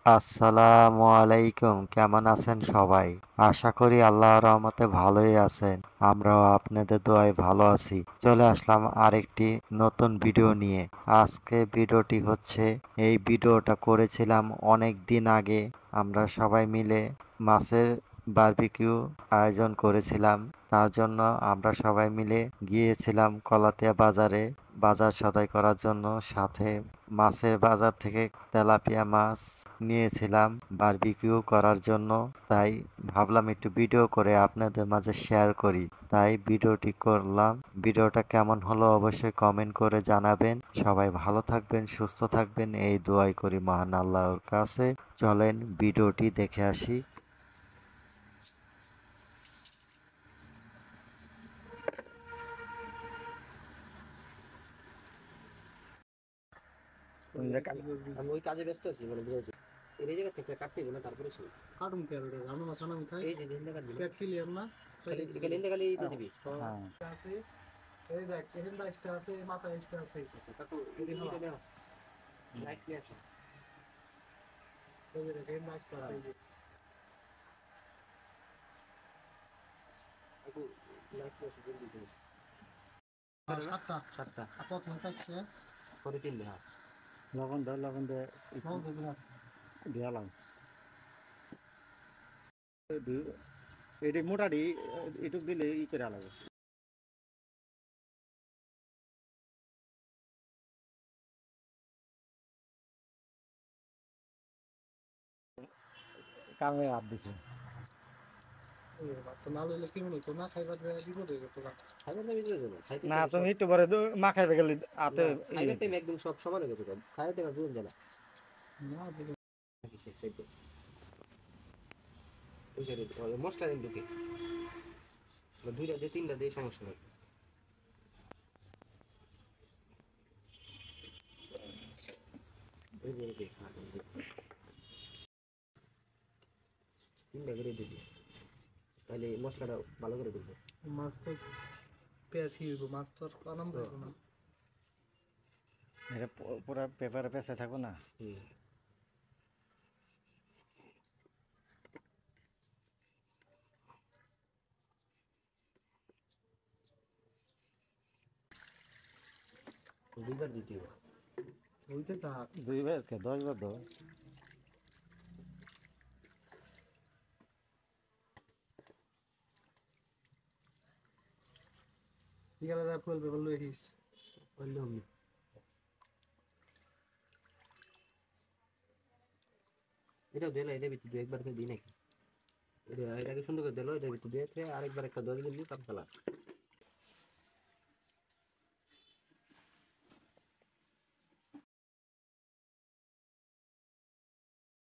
আসসালামু আলাইকুম, কেমন আছেন সবাই? আশা করি আল্লাহর রহমতে ভালোই আছেন। আমরাও আপনাদের দোয়ায় ভালো আছি। চলে আসলাম আরেকটি নতুন ভিডিও নিয়ে। আজকে ভিডিওটি হচ্ছে, এই ভিডিওটা করেছিলাম অনেক দিন আগে। আমরা সবাই মিলে মাছের বারবিকিউ আয়োজন করেছিলাম। তার জন্য আমরা সবাই মিলে গিয়েছিলাম কলাতিয়া বাজারে বাজার সদাই করার জন্য। সাথে মাছের বাজার থেকে তেলাপিয়া মাছ নিয়েছিলাম বারবিকিউ করার জন্য। তাই ভাবলাম একটু ভিডিও করে আপনাদের মাঝে শেয়ার করি, তাই ভিডিওটি করলাম। ভিডিওটা কেমন হলো অবশ্যই কমেন্ট করে জানাবেন। সবাই ভালো থাকবেন, সুস্থ থাকবেন, এই দোয়াই করি মহান আল্লাহর কাছে। চলেন ভিডিওটি দেখে আসি। আমি ওই কাজে ব্যস্ত আছি মানে বুঝাইছি এই জায়গা থেকে কাটতে হবে না তারপরে সেই কাটুন কে রে রান্না মাছানা মিঠাই এই যে হিন্দা কাটবি পেট ক্লিয়ার না খালি হিন্দা খালি দিয়ে দিবি হ্যাঁ, আছে এই দেখ হেন্দা এক্সট্রা আছে মাথা এক্সট্রা আছে কাকু এই যে নাও লাইট কি আছে এই যে হেন্দা এক্সট্রা আছে কাকু লাইট কি আছে জলদি দিবি সাতটা সাতটা কত চাইছে করে তিন হ্যাঁ লবণ দে লবণ দে নাও দেখি না দিয়ালাম। এটি মোটাটি এটুক দিলে ই করে লাগবে। কামে হাত দিছে। তো না লইলে কি মনে তো না খাইবার বিপদ হয়ে যেত খাইবার দাবি দিয়ে দেবো খাইতে না তুমি একটু পরে মা খাইবে গেলে হাতে খাইবার টাইম একদম সব সমান হয়ে গেছে খাইবার টাইম বুঝুন জানা না দিলে ওই সাইডে মশলা দিন ঢুকে দুইটা দিয়ে তিনটা দিয়ে সমস্যা নেই তিনটা করে দিবি তাহলে মশলাটা ভালো করে দিবি মাছ তো পেঁয়াজি হইব মাছ তো আর আনন্দ হইব না এটা পুরো পেপারে পেঁচে থাকো না। দুইবার দিতে হবে হইতে থাক 2 বার কে 10 বার দাও। বিকালে যা ফুল পেপার লই আহিস বললে হবে এটাও দিলে এটা ভিতরে দু একবার দিই নাকি এটাকে সুন্দর করে দিলো এটা ভিতরে দিয়ে আরেকবার একটা দশ দিন দিয়ে তারপর খেলা